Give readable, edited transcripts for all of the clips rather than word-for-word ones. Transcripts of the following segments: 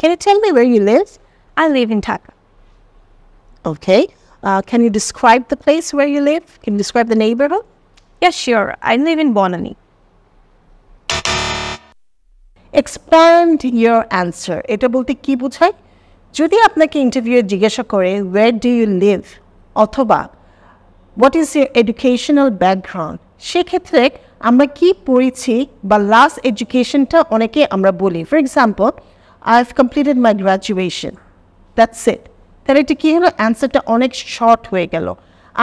Can you tell me where you live? I live in Dhaka. Okay. Can you describe the place where you live? Can you describe the neighborhood? Yeah, sure. I live in Bonani. Expand your answer. এটা বলতে কি বোঝায়? যদি আপনাকে ইন্টারভিউয়ে জিজ্ঞাসা করে where do you live অথবা what is your educational background, সেক্ষেত্রে আমরা কি পড়েছি বা লাস্ট এডুকেশনটা অনেকে আমরা বলি। For example, I've completed my graduation. That's it. তাহলে এটা কি হলো? অ্যান্সারটা অনেক শর্ট হয়ে গেল।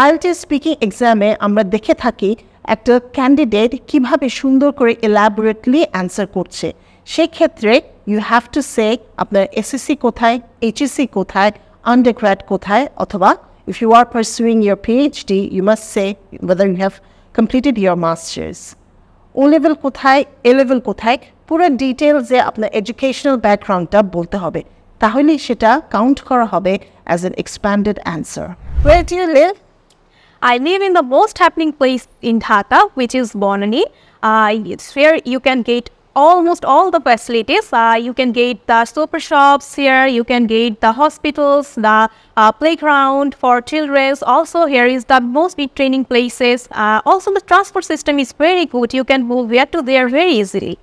IELTS স্পিকিং এক্সামে আমরা দেখে থাকি একটা ক্যান্ডিডেট কিভাবে সুন্দর করে এলাবোরেটলি অ্যান্সার করছে। সেক্ষেত্রে ইউ হ্যাভ টু সে আপনার এসএসসি কোথায়, এইচএসসি কোথায়, আন্ডারগ্র্যাড কোথায়, অথবা if you are pursuing your PhD, you must say whether you have completed your masters. O level কোথায়, A level কোথায়, পুরো ডিটেলসে আপনার এডুকেশনাল ব্যাকগ্রাউন্ডটা বলতে হবে, তাহলে সেটা কাউন্ট করা হবে as an expanded answer. Where do you live? I live in the most happening place in Dhaka, which is Bonani. It's where you can get almost all the facilities. You can get the super shops here, you can get the hospitals, the playground for children. Also here is the most big training places. Also the transport system is very good. You can move here to there very easily.